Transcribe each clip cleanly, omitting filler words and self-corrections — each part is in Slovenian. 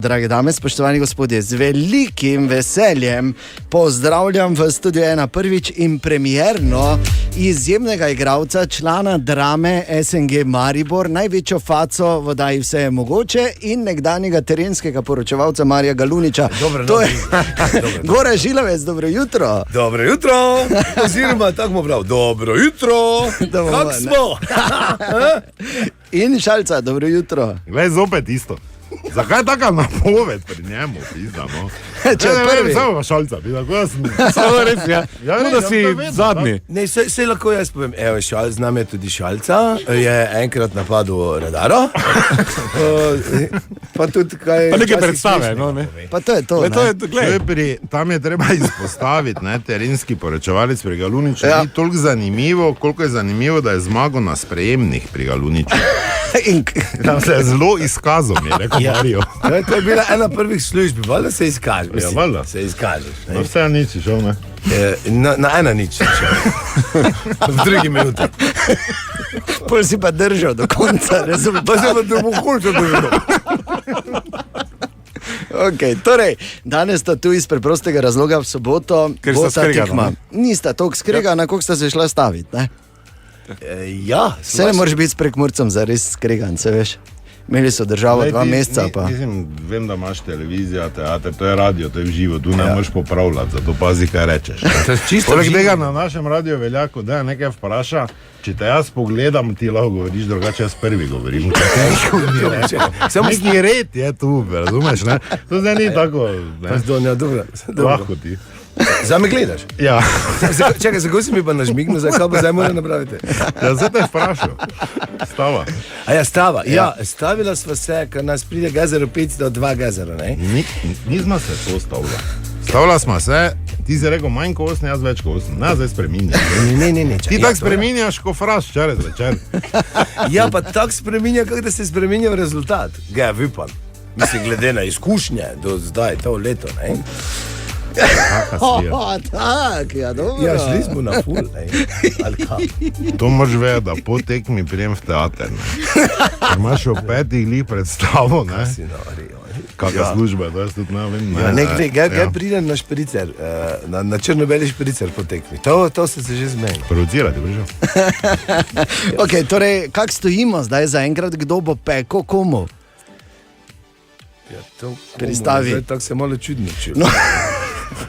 Drage dame, spoštovani gospodje, z velikim veseljem pozdravljam v studiu 1 prvič in premierno izjemnega igralca, člana drame SNG Maribor, največjo faco v oddaji Vse je mogoče in nekdanjega terenskega poročevalca Marija Galuniča. To je Goran Žilavec, dobro jutro. Dobro jutro, oziroma tako bomo prav, dobro jutro, kako smo? In Šalca, dobro jutro. Glej, zopet isto. Zakaj taka napoved pri njemu, pizdamo? Če je prvi. Samo Šalca, pizdamo, jaz sem... Samo res, ja. Da si zadnji. Ne, sej lahko jaz povem, evo, z nami je tudi Šalca, je enkrat napadel radara. Pa tudi kaj... Pa neke predstave, no, ne. Pa to je to, ne. Tam je treba izpostaviti, ne, terenski poročevalec pri Galuniču, ni toliko zanimivo, koliko je zanimivo, da je zmagal na sprejemnih pri Galuniču. Tam se je zelo izkazal, mi je rekel Marijo. To je bila ena prvih služb, valjda se izkažeš. Ja, valjda. Se izkažeš. No, vse nič si šel, ne? Na ena nič si šel. V drugi minuti. Pol si pa držal do konca rezultata. Pa se pa te bo hoče držal. Ok, torej, danes sta tu iz preprostega razloga v soboto. Ker sta skregana. Nista toliko skregana, koliko sta se šla staviti, ne? Ja. Vse ne moreš biti s Prekmurcem zares skregan, se veš. Imeli so državo 2 meseca pa... Vem, da imaš televizija, teater, to je radio, to je v živo, tu ne moreš popravljati, zato pazi, kaj rečeš. Poleg tega na našem radiju veljaku, da nekaj vpraša, če te jaz pogledam, ti lahko govoriš, drugače jaz prvi govorim. Neki red je tu, razumeš, ne? To zdaj ni tako, ne? Lahko ti. Zdaj me gledaš? Ja. Čakaj, zakaj si mi pa nažmignil, zakaj pa zdaj moram napraviti? Ja, zdaj te vprašal. Stava. A ja, stava. Ja, stavila sva se, ker nas pride Gazero 502 Gazero, ne? Nismo se to stavila. Stavila smo se, ti si rekel manj ko 8, jaz več ko 8. Ne, zdaj spreminjaš. Ne. Ti tako spreminjaš, ko fras včeraj zvečer. Ja, pa tako spreminja, kako da se spreminja v rezultat. Ga, vipam. Mislim, glede na izkušnje do zdaj, to leto, ne? Tak, ja, dobro. Ja, šli smo na ful, To moraš vedeti, da po tekmi prijem v teater, ne. Imaš v 5 lih predstavo, ne. Kakva služba je, to jaz tudi ne vem. Gaj pride na špricer, na črno-beli špricer po tekmi. To se že zmeni. Producirati, prišel. Ok, torej, kak stojimo zdaj zaenkrat, kdo bo peko komu? Ja, to Pristavi. Zdaj tako se malo čudno čuti. No.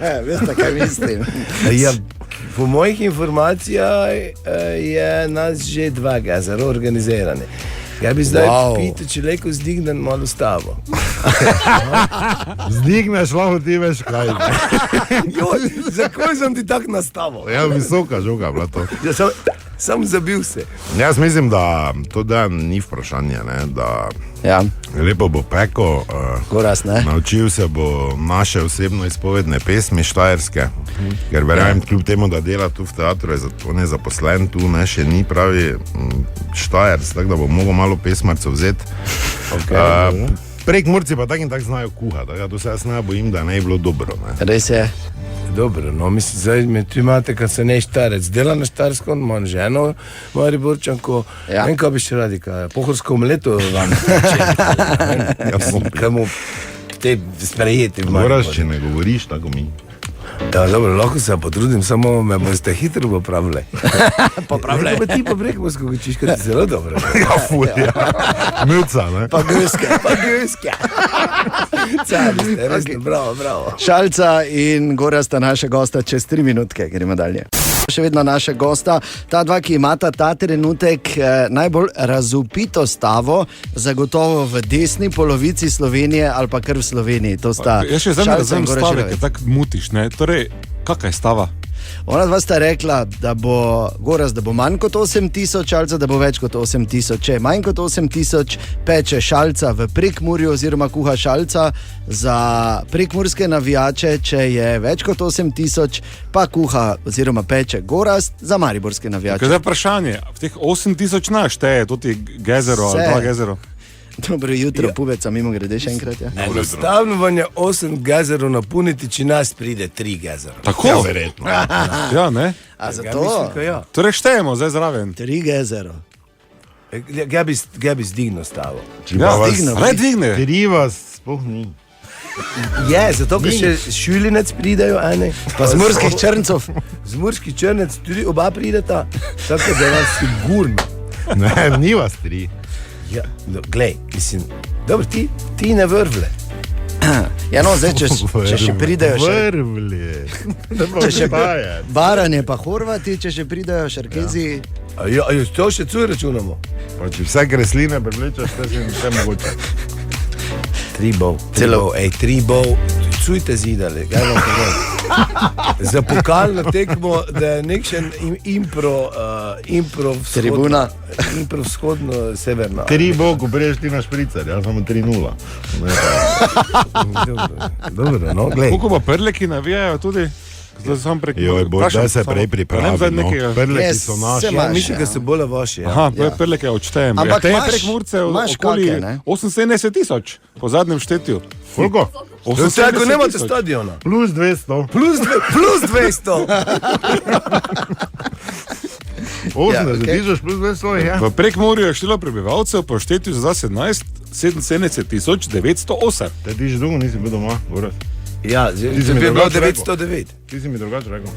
Veste, kaj mislim? Ja, po mojih informacijah je nas že 2 Gazero organizirane. Ja bi zdaj pital, če lejko zdignem malo stavo. Zdigneš, lahko ti veš kaj. Zakaj sem ti tak nastavo? Ja, visoka žoga bila to. Ja, sam zabil se. Jaz mislim, da to da ni vprašanje, ne, da Ja. lepo bo peko, Goraz, ne? naučil se bo naše osebno izpovedne pesmi štajerske, ker verjamem, kljub temu, da dela tu v teatru, on je zaposlen tu, ne, še ni pravi štajerc, tako da bo mogel malo pesmarcev vzeti. Prekmurci pa tak in tak znajo kuhati, tako da to se jaz ne bojim, da ne je bilo dobro, ne. Res je. Dobro, no, mislim, zdaj me tu imate, kad se ne štarec, dela na Štarskom, imam ženo, Mariborčanko, vem, kaj bi še radi, kaj, pohorsko omleto vam kaj mu te sprejeti v Mariboru. Moraš, če ne govoriš, tako mi. Ja, dobro, lahko se potrudim, samo me boste hitro popravili. Popravljaj. Pa ti pa prekmorsko gočiš, ker ti zelo dobro. Ja, fulja. Mlca, ne? Pa gőske. Cari ste, resno, bravo. Šalca in Gora sta naša gosta čez 3 minutke, gremo dalje. Še vedno naša gosta, ta 2, ki imata ta trenutek najbolj razvpito stavo, zagotovo v desni polovici Slovenije ali pa kar v Sloveniji. To sta Jaz še zdaj ne Šalca in razumem Goran stave, Žilavec. ker tako mutiš, ne. Torej, kakaj stava? Ona 2 sta rekla, da bo Goraz, da bo manj kot 8.000, Šalca, da bo več kot 8.000. Če je manj kot 8.000, peče Šalca v Prekmurju oziroma kuha Šalca za prekmurske navijače, če je več kot 8.000, pa kuha oziroma peče Goraz za mariborske navijače. Ker zdaj vprašanje, v teh 8.000 našteje, to ti Gezero ali 2 Gezero? Dobro jutro, Pubeca, mimo grede še enkrat. Ja. Enostavno vam je 8 Gazero napuniti, če nas pride 3 Gazero. Tako? Ja, verjetno. Ja, ne? A Ja, zato? mislim, ka ja. Torej štejemo zdaj zraven. 3 Gezero. Ga bi zdignil stavo. Ja, ne dvigne. Tri vas sploh ni. Je, zato ker še Šulinec pridejo, ene. Pa z Murskih Črncov. Z Murskih Črnec tudi oba prideta, tako da je nas sigurno. Ne, ni vas 3. Ja, no, glej, mislim, dobro, ti ne vrvle. Ja, no, zdaj, če še pridejo Vrvlje. Če še Baranje pa Horvati, če še pridejo Šarkezi. Ja, to še cuj računamo. Pa če vse kresline prevlečeš, vse mogoče. 3 bov, cujte zidali, kaj vam povedal. Za pokalno tekmo, da je nekšen impro Tribuna. Impro vzhodno-severna. 3 bo, ko priješ ti na špricer, jaz samo 3-0. Dobro, no, glej. Koliko pa Prleki navijajo tudi? Joj, da se prej pripravi, no. Prleki so naši. Mislim, da so bolj vaši. Aha, Prleke odštejem. Ampak te imaš- Prekmurce imaš okoli kake, ne? 78 000 po zadnjem štetju. Koliko? Tako nemate 78 000. stadiona. Plus 200. Plus 200. 80 tisoč plus 200, ja. V Prekmurju je število prebivalcev po štetju za 77 908. Te ti že dolgo nisi bil doma, Goraz. Ja, si zdaj mi bi bilo drugače rekel. 909. Ti si mi drugače rekel.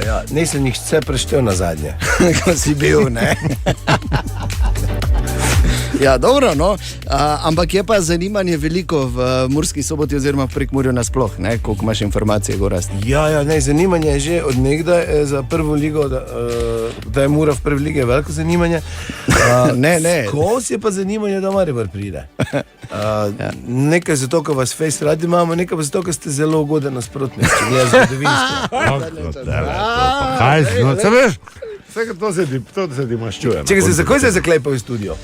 Ja, nisem jih vse preštel na zadnje. Ko si bil, ne? Ja, dobro, no. Ampak je pa zanimanje veliko v Murski Soboti oziroma v Prekmurju nasploh, ne? Koliko imaš informacije, Gorazd? Ja, ne, zanimanje je že od nekdaj za prvo ligo, da je Mura v prvi ligi veliko zanimanje. Ne. Skozi je pa zanimanje, da Maribor pride. Nekaj zato, ker vas face radi imamo, nekaj pa zato, ker ste zelo ugoden nasprotnik, če gledaš zgodovinsko. Kaj si, no, se veš? Vse to se ti maščuje. Čekaj, zakaj se zaklepal v studio?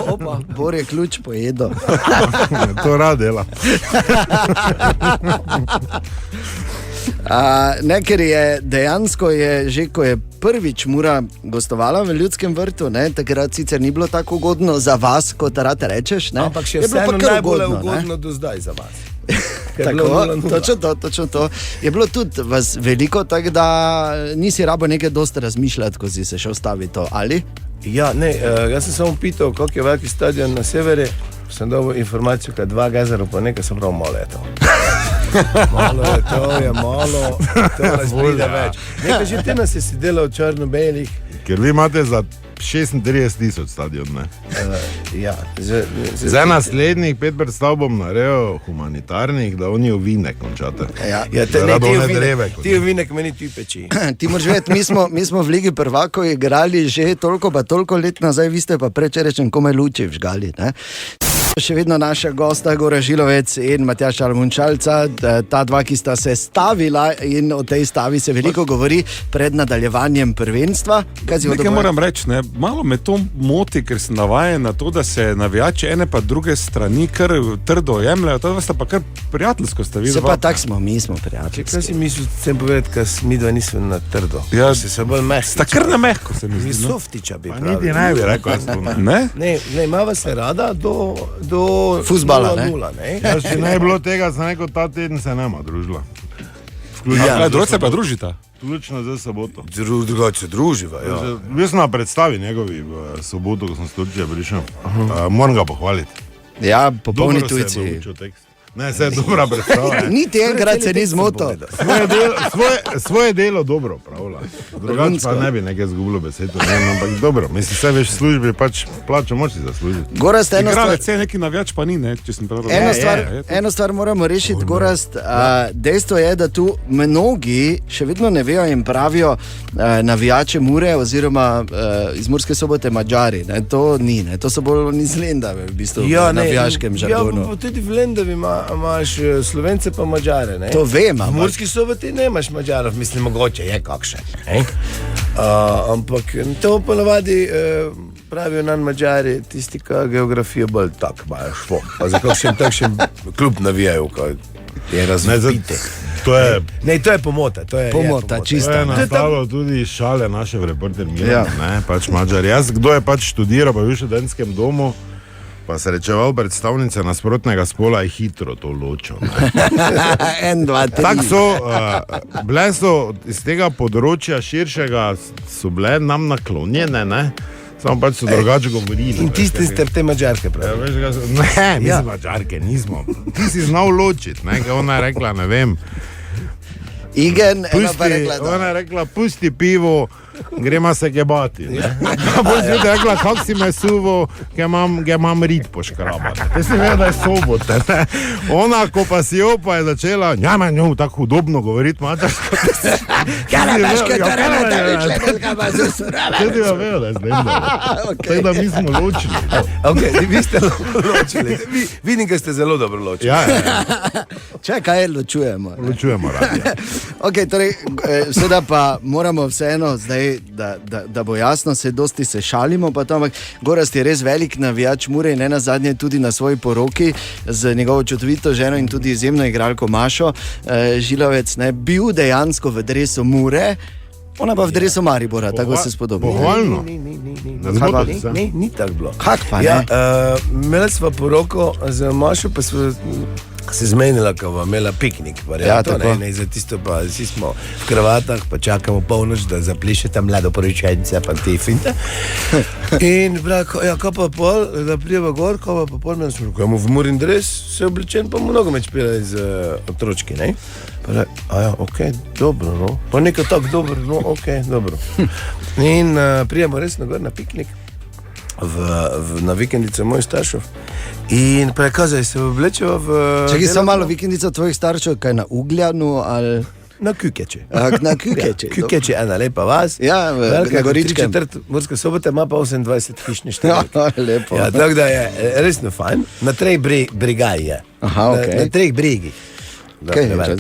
Opa, Bor je ključ pojedel. To rad dela. Ne, ker je dejansko že, ko je prvič Mura gostovala v Ljudskem vrtu, ne, takrat sicer ni bilo tako ugodno za vas, kot rad rečeš. Ne, Ampak še je bilo pa vseeno kar najbolj ugodno, ne. ugodno do zdaj za vas. Tako, točno to. Je bilo tudi vas veliko, tako da nisi rabo nekaj dosti razmišljati, ko si se šel staviti to, ali? Ja, ne, jaz sem samo pital, koliko je veliki stadion na severi, sem dobil informacijo, kaj 2 gazarov, pa nekaj sem prav malo je to. Malo je to nas pride več. Nekaj že te nas je sedelo v črno-belih. Ker vi imate za 36 tisoč stadion, ne? Ja, Zdaj naslednjih 5 predstav bom naredil humanitarnih, da oni ovinek končate. Ja, ti ovinek meni ti peči. Ti moraš vedeti, mi smo v Ligi prvakov igrali že toliko let nazaj, vi ste pa prečerečen komaj luči vžgali, ne? Še vedno naša gosta, Gorazd Žilovec in Matjaž Šalamunčalca, ta dva, ki sta se stavila in o tej stavi se veliko govori pred nadaljevanjem prvenstva. Nekaj moram reči, ne? Malo me to moti, ker sem navajen na to, da se navijači ene pa druge strani kar trdo jemljajo, to sta pa kar prijateljsko sta videla. Se pa tak smo, mi smo prijateljski. Kaj si mislil, sem povedati, ker mi dva nismo na trdo? Ja, se bolj mehko. sta kar na mehko se mi Mi zdi. No? softiča bi Pa pravil. niti ne bi rekel, jaz to ne. Ne? Ne, imava se rada do Fuzbala, ne? 0-0, ne? Jaz, če ne bi bilo tega, sem rekel, ta teden se nama družila. Ja, drugače se pa družita. Vključno za soboto. Drugače se druživa, ja. Bil sem na predstavi njegovi v soboto, ko sem s Turčije prišel. Moram ga pohvaliti. Ja, popolni Dobro se je tujci. naučil tekst. Ne, se je dobra predstava. Niti enkrat se ni zmotil. Svoje delo dobro pravila. Drugače pa ne bi nekaj zgubilo besedo. Ampak dobro, mislim, vse veš v službi, pač plačo moči zaslužiti. Gorazd, Igralec je neki navijač, pa ni, ne, če sem prav razumel. eno stvar moramo rešiti, Gorazd. Dejstvo je, da tu mnogi še vedno ne vejo in pravijo navijače Mure oziroma iz Murske Sobote Madžari. Ne? To ni, ne? To so bolj iz Lendave v bistvu, v navijaškem žargonu. Ja, tudi v Lendavi imaš Slovence pa Mađare, ne? To vem, V ampak Murski Soboti nemaš Mađarov, mislim, mogoče je kakšen. Ampak to ponavadi pravijo nam Mađari, tisti, ki geografijo bolj tak imajo šlo. Pa za kakšen takšen klub navijajo, ki je razvite. To je pomota. pomota, čisto. To je nastalo tudi šale naše v Reporter Milan, Ja. ne, pač Mađar. Jaz, kdo je pač študiral, pa je bil v študentskem domu, pa se rečeval predstavnice nasprotnega spola, je hitro to ločil. 1, 2, 3. Tako so, bile so iz tega področja širšega, so bile nam naklonjene, ne. Samo pač so drugače govorili. In tisti ste te Mađarke pravi. Ne, mi smo Mađarke, nismo. Ti si znal ločiti, ne, ona je rekla, ne vem. Igen, Ona je rekla, pusti pivo, gremo se gebati. Bolj si je rekla, kako si me suvo, ker imam rit poškrabati. Te si vedel, da je sobota. Ne? Ona, ko pa si jo, pa je začela, njama njo tako hudobno govoriti mačarsko. Kaj veš, kaj to rebe, da bi členilka pa zasurala. Te ti jo vedel, da je zdaj. Tako da mi smo ločili. Ok, vi ste ločili. Vidim, da ste zelo dobro ločili. Ja. Če kaj ločujemo. Ločujemo radio. Ok, torej, seveda pa moramo vseeno zdaj, da bo jasno, se dosti se šalimo, pa to, ampak Gorazd je res velik navijač Mure in ne nazadnje tudi na svoji poroki z njegovo čudovito ženo in tudi izjemno igralko Mašo Žilavec, ne, bil dejansko v dresu Mure, ona pa v dresu Maribora, tako se spodobi. Pohvalno. Ni tako bilo. Kak pa ne? Ja, imeli smo poroko z Mašo, pa smo se zmenila, ko bo imela piknik. Ja, tako. Ne, za tisto pa vsi smo v kravatah, pa čakamo polnoč, da zapliše ta mlado poročenca, pa te finte. In pravi, ja, kaj pa pol, da prijeva gor, kaj pa pol, meni smo rekli, v Murin dres se oblečen, pa mnogo meč pila iz otročki, ne? Pa rekel, ja, ok, dobro, no. Pa nekaj tako dobro, no, ok, dobro. In prijemo resno gor na piknik, na vikendico mojih staršev. In prekazaj se oblečeva v... Čekaj, samo malo vikendica tvojih staršev, kaj na Ugljanu ali... Na Kukeče. Na Kukeče. Kukeče je ena lepa vas. Ja, na Goričkem. 3/4 Murska Sobota ima pa 28 hišne številke. Ja, lepo. Ja, tako da je resno fajn. Na 3 brigaj je. Aha, ok. Na 3 brigih. Kaj je,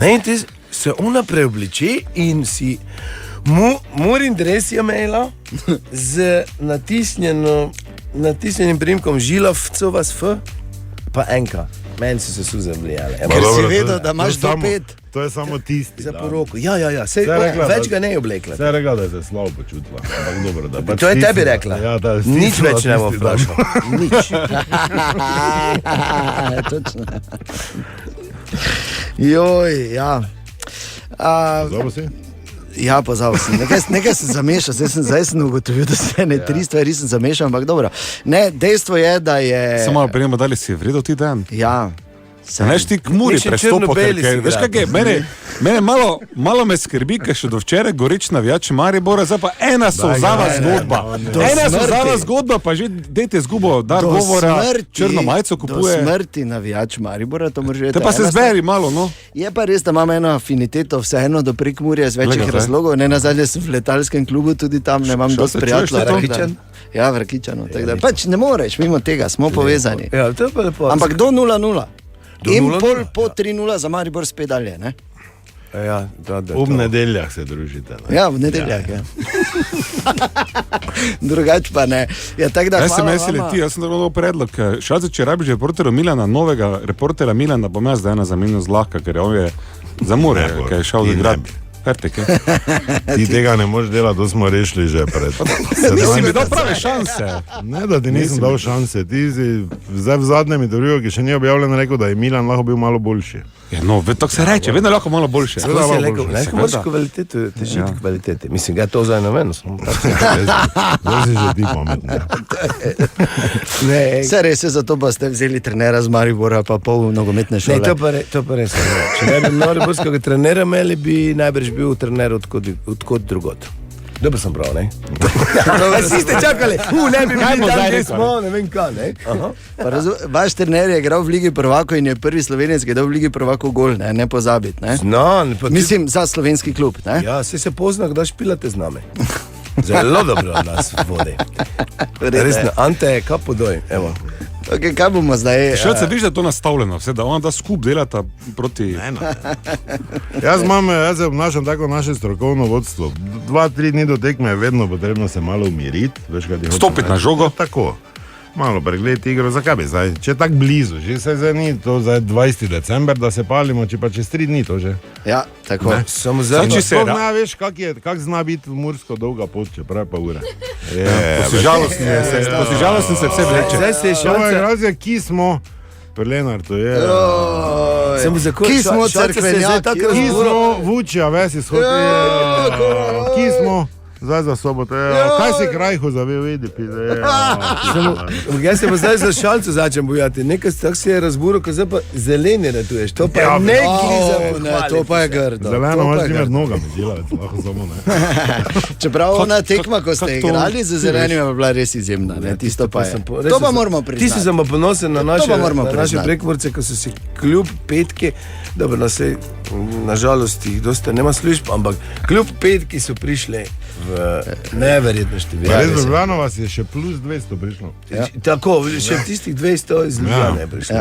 In ti se ona preobliči in si Murin dres je imela z natisnjenim primkom Žilavcova s F, pa enka. Meni so se suze vlijale. Ker si vedel, da imaš do 5. To je samo tisti. Za poroko. Ja. Več ga ne je oblekla. Vse je rekla, da je se slabo počutila. Ampak dobro, da pač To je tebi stisnila. rekla. Ja, da je Nič stisnila več ne bo tisti dan. vprašal. Nič. Točno. Joj, ja. Zabo si? Ja, pozabil sem. Nekaj sem zamešal, zdaj sem ugotovil, da se ne 3 stvari sem zamešal, ampak dobro. Ne, dejstvo je, da je... Samo malo prijemo, da li si je vredel ti dan. Ja. Veš ti k Muri Nekaj prestopil, črno-beli si veš igra. kaj je, mene malo me skrbi, ker še do včeraj gorič navijač Maribora, zdaj pa ena solzava zgodba. Ena solzava zgodba, pa že dejte zgubo, dar govora, črno majico kupuje. Do smrti navijač Maribora, to moraš vedeti. Te pa se zberi malo, no. Je pa res, da imam eno afiniteto vseeno do Prekmurja z večjih Lega, razlogov. Ne nazadnje sem v letalskem klubu tudi tam, ne imam Šta dosti se prijateljev. čuješ, tako da- Ja, v Rakičanu. Tako da pač ne moreš, mimo tega smo povezani. Ja, to je pa lepo. Ampak do 0-0. Do In 0:0, pol po 3-0 za Maribor spet dalje, ne? Ja, da. Ob nedeljah se družite. Ne? Ja, v nedeljah, ja. Drugač pa ne. Ja, tako da Jaz sem hvala mesili vama. ti, jaz sem dal predlog. Šalce, če rabiš reportera Milana, novega reportera Milana, bom jaz zdaj zamenil zlahka, ker on je za Mure, Ne bo. ker je šel Ti v grad. ne bi. Fertik, je. Ti tega ne moreš delati, to smo rešili že pred. Nisi mi dal prave šanse. Ne, da ti nisem dal šanse. Ti si zdaj v zadnjem intervjuju, ki še ni objavljen, rekel, da je Milan lahko bil malo boljši. Ja, no, tako se reče, vedno lahko malo boljše. Tako si malo rekel, boljše, ne, moraš kvalitetu, težiti kvalitete. Mislim, ga to zdaj ne vem. Zdaj si že ti pametni. Vse res je, zato pa ste vzeli trenera z Maribora, pa pol nogometne Ne, šole. to pa res ne. Če ne bi mariborskega trenera imeli, bi najbrž bil trener odkot drugot. Dobro sem prav, ne? Vsi ste čakali, ne bi Kaj bo bili tam, zdaj kjer rekel, smo, ne vem kaj, ne? Aha. Pa vaš trener je igral v Ligi prvakov in je prvi Slovenec, ki je dal v Ligi prvakov gol, ne pozabiti, ne? No, pa ti- Mislim, za slovenski klub, ne? Ja, se pozna, kdaj špilate z nami. Zelo dobro od nas vodi. Resno, Ante, kapodoj, evo. Okay, kaj bomo zdaj? Šalce, viš, da je to nastavljeno, vse, da ona da skup delata proti... Jaz se obnašam tako naše strokovno vodstvo. 2-3 dni do tekme je vedno potrebno se malo umiriti. Veš, kaj ti hočem Stopiti na reči? žogo. Tako. Malo pregledati igro, zakaj bi zdaj? Če je tako blizu, že se zdaj ni to zdaj 20. december, da se palimo, če pa čez 3 dni to že. Ja, tako. Samo Če zdaj, se- Sploh ne veš, kak zna biti v Mursko dolga pot, čeprav je pa ura. Po si žalosten se vse vleče. zdaj se je To je šalce, razlog, ki smo, Perlenar, to je. samo za Ki smo šalce se je zdaj cerkvenjaki, tako Ki razburil. smo, Vučja, ves izhod, ki smo. Zdaj za soboto, kaj si krajho zavel, vidi, pide. Jaz se pa zdaj za šalco začem bojati. Nekaj tako si je razburil, ko zdaj pa zeleni ratuješ. To pa je ne, to pa je grdo. Zeleno imaš med nogami delavec, lahko samo ne. Čeprav ona tekma, ko ste igrali z zelenim, je bila res izjemna. Ne? Tisto pa je. To pa moramo priznati. Ti si sem pa ponosen na naše prekmurce, ko so si kljub petki, dobro, nažalost jih dosta nema služb, ampak kljub petki so prišli v neverjetno število. Res v Ljubljano vas je še plus 200 prišlo. Tako, še tistih 200 iz Ljubljane je prišlo.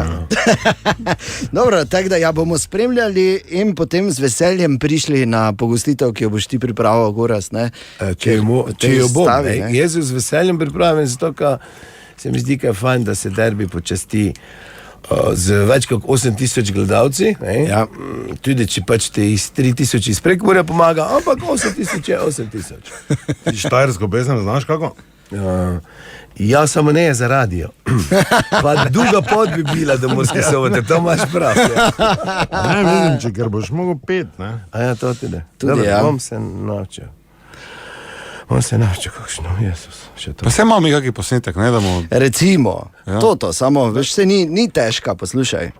Dobro, tako da bomo spremljali in potem z veseljem prišli na pogostitev, ki jo boš ti pripravil, Gorazd, ne? Če jo bom, jaz z veseljem pripravim, zato ka se mi zdi, ka je fajn, da se derbi počasti z več kot 8000 gledalci, tudi če pač te iz 3000 iz Prekmurja pomaga, ampak 8000 je 8000. Ti štajersko pesem znaš kako? Ja, samo ne je za radio. Pa dolga pot bi bila do Murske Sobote, to imaš prav. Ne, vidim, če ker boš mogel pet, ne? A ja, to tudi. Bom se naučil. Kakšno, Jezus, še to. Pa se imamo mi kakšen posnetek, ne, da bomo... Recimo, toto, samo, veš, se ni težka, poslušaj.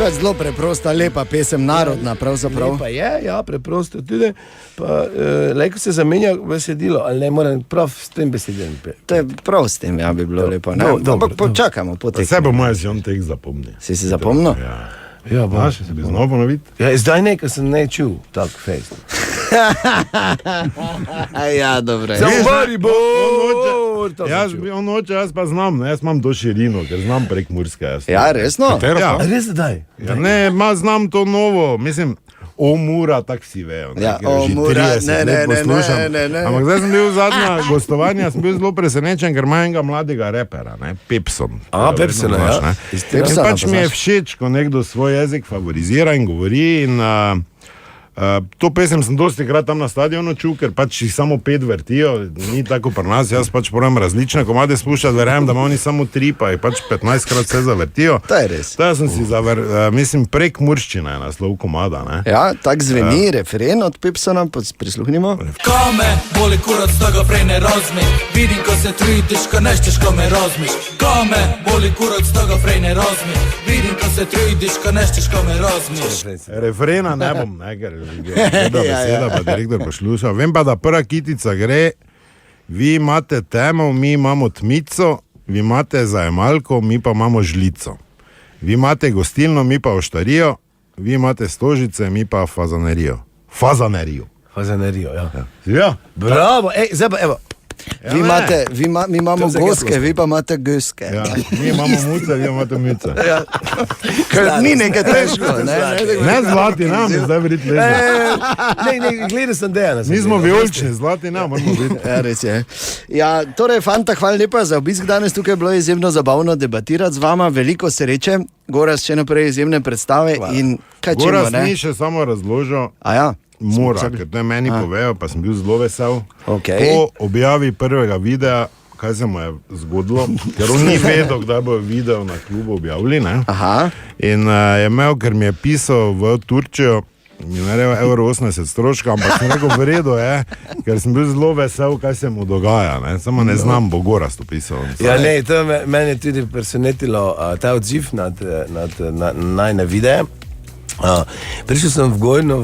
Zelo preprosta, lepa pesem, narodna pravzaprav. Lepa je, ja, preprosto tudi. Pa lejko se zamenja besedilo, ali ne moram prav s tem besedilom. To je prav s tem, ja, bi bilo lepo. Ampak počakamo potek. Vse bo moja si on tek zapomni. Si zapomnil? Ja, Znaš, se bi znal ponoviti? Ja, zdaj nekaj sem ne čul, tak fejst. Ja, dobro. On hoče, jaz pa znam, jaz imam to širino, ker znam Prekmurske. Ja, resno? Ja. Res daj? Ja, ne, znam to novo, mislim, o Mura, tak si vejo. Ja, o Mura, ne. Ampak zdaj sem bil zadnja gostovanja, sem bil zelo presenečen, ker ima enega mladega repera, ne, Pepson. Pepsona, ja. In pač mi je všeč, ko nekdo svoj jezik favorizira in govori in to pesem sem dosti krat tam na stadionu čul, ker pač jih samo 5 vrtijo, ni tako pri nas, jaz pač moram različne komade spuščati, verjamem, da ima oni samo 3, pa jih pač 15 krat vse zavrtijo. To je res. To sem si mislim, Prekmurščina je naslov komada, ne? Ja, tak zveni refren od Pepsona, prisluhnimo. Kome boli kurac, toga prej ne rozmi, vidim, ko se trudiš, ko nešteš, ko me rozmiš. Kome boli kurac, toga prej ne rozmi, vidim, ko se trudiš, ko nešteš, ko me rozmiš. Refrena ne bom, ne, ker beseda, pa direktor poslušal. Vem pa, da prva kitica gre, vi imate temo, mi imamo tmico, vi imate zajemalko, mi pa imamo žlico. Vi imate gostilno, mi pa oštarijo, vi imate stožice, mi pa fazanerijo. Fazanerijo, ja. Ja? Bravo, zdaj pa, evo. Mi imamo goske, vi pa imate göske. Ja, mi imamo muce, vi imate mice. Ni nekaj težko, ne? Ne zlati nam, je zdaj verjetno lezno. Ne, gledal sem Dejana. Mi smo vijolični, zlati nam, moramo biti. Ja, res je. Ja, torej, fanta, hvala lepa za obisk danes, tukaj je bilo izjemno zabavno debatirati z vama, veliko sreče, Gorazd, še naprej izjemne predstave in kaj čemo, ne? Gorazd ni še samo razložil. Mora, ker to je meni povedal, pa sem bil zelo vesel. Po objavi prvega videa, kaj se mu je zgodilo, ker on ni vedel, kdaj bo video na klubu objavili, ne? In je imel, ker mi je pisal v Turčijo, mi je naredil €80 stroška, ampak sem rekel, v redu je, ker sem bil zelo vesel, kaj se mu dogaja, ne? Samo ne znam, bo Gorazd opisal. Ja, ne, to je meni tudi presenetilo, ta odziv nad najne videe. Prišel sem v Gojno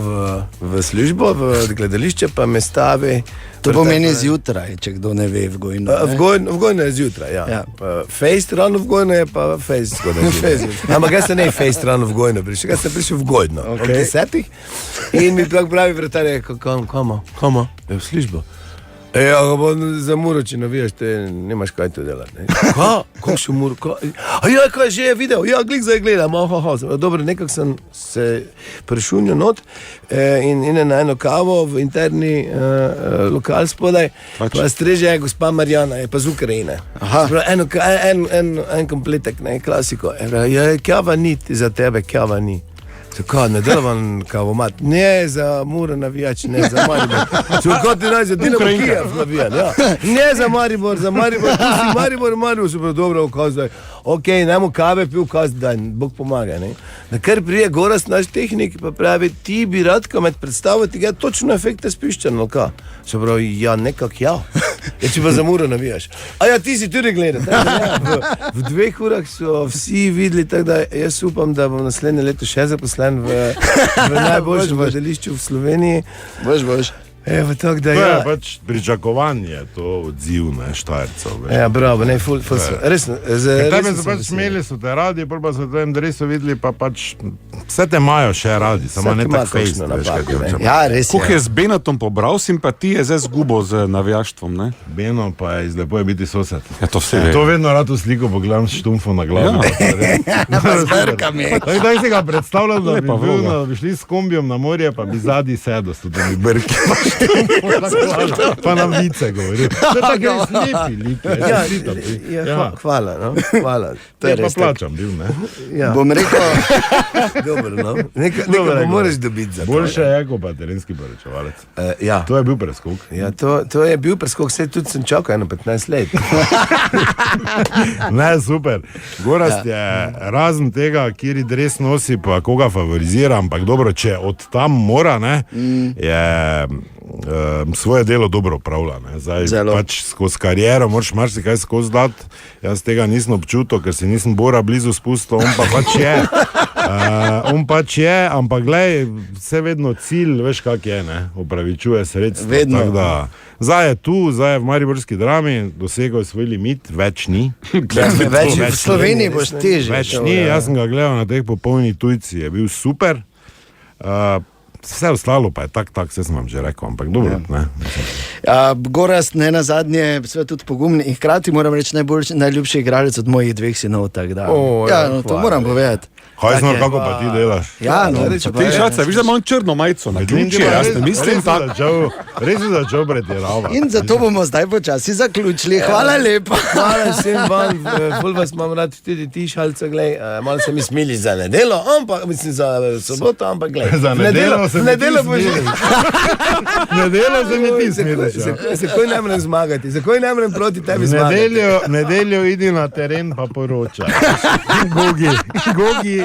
v službo, v gledališče, pa me stavi. To pomeni zjutraj, če kdo ne ve, v Gojno. V Gojno je zjutraj, ja. Fejst rano v Gojno je pa fejst zgodaj. Ampak jaz sem ne fejst rano v Gojno prišel, jaz sem prišel v Gojno, ob 10. In mi pravi vratar je, kamo, je v službo. Ja, za Muro, če navijaš, te nemaš kaj to delati. Kako še Muro? Ja, kaj že je videl? Ja, glik zdaj gledam. Dobro, nekako sem se prešunil not in na eno kavo v interni lokal spodaj, pa streže je gospa Marjana, je pa z Ukrajine. En kompletek, ne, klasiko. Ja, kava ni za tebe, kava ni. Tako, ne delam kavomat, ne za Muro navijač, ne za Maribor. Kot ti naj za Dinamo Kijev navijan, ja. Ne za Maribor, tu si Maribor, se pravi dobro ukazaj. Ok, nemo kave pil, ukazaj, daj, Bog pomaga, ne. Na kar prije Gorast, naš tehnik, pa pravi, ti bi rad, ko med predstavo, ti ga točno efekte spiščan, no ka. Se pravi, ja, nekak ja. Če pa za Muro navijaš. A ja, ti si tudi gledal. V 2 urah so vsi videli, tako da jaz upam, da bom naslednje leto še zaposlen v najboljšem gledališču v Sloveniji. Boš. Evo, tako da To je ja. pač pričakovanje, to odziv, ne, Štajercev. Ja, bravo, ne, ful, resno. Tebe so pač smeli, so te radi, pa so te dresu videli, pa pač vse te imajo še radi, samo ne tako fejst, veš, kaj ti rečem. Ja, res Koliko je. je z Benatom pobral simpatije, zdaj zgubo z navijaštvom, ne? Beno pa je lepo je biti sosed. Ja, to vse ve. To vedno rad v sliko pogledam s štumfo na glavi. Pa z vrkami. Tako si ga predstavljam, da bi Lepa bil, vloga. bi šli s kombijom na morje, pa bi zadnji sedel s tudi brki. Pa nam vice govori. To je tako slepi lik. Hvala, no, hvala. To je Pa res tako. plačam bil, ne? Ja, Bom rekel, dobro, no. Nekaj pa moraš dobiti za to. Boljše je, kot pa terenski poročevalec. Ja. To je bil preskok. Ja, to je bil preskok, vse tudi sem čakal 15 let. Ne, super. Gorast je razen tega, kjer dres nosi, pa koga favorizira, ampak dobro, če od tam mora, ne, je svoje delo dobro opravlja. Ne. Zdaj, Zelo. pač skozi kariero moraš marsikaj skozi dati. Jaz tega nisem občutil, ker si nisem Bora blizu spustil, on pa pač je. On pač je, ampak glej, vse vedno cilj, veš kak je, ne, opravičuje sredstva. Vedno. Tako da, zdaj je tu, zdaj je v mariborski drami, dosegel je svoj limit, več ni. več v Sloveniji boš težje. Več ni, jaz sem ga gledal na teh popolni tujci, je bil super. Vse ostalo pa je tak, vse sem vam že rekel, ampak dobro, ne. Gorast ne nazadnje, sve tudi pogumni in hkrati moram reči najljubši igralec od mojih 2 sinov, tako da. Ja, no, to hvala. moram povedati. Hajsno, kako pa ti delaš? Ja, no, reče, pa Ti je. šaca, viš, da imam črno majico na ključe, jaz ne mislim tako. Res je začel pretiravati. In zato bomo zdaj počasi zaključili. Hvala lepa. Hvala vsem vam, ful vas imam rad tudi ti šalce, glej, malo se mi smili za nedelo, ampak, mislim za soboto, ampak glej. Za nedeljo se mi ti nedeljo boš smiliš. Nedelo se mi ti smiliš. Zakaj ne morem zmagati, zakaj ne morem proti tebi zmagati? Nedeljo idi na teren pa poročaj. Gogi.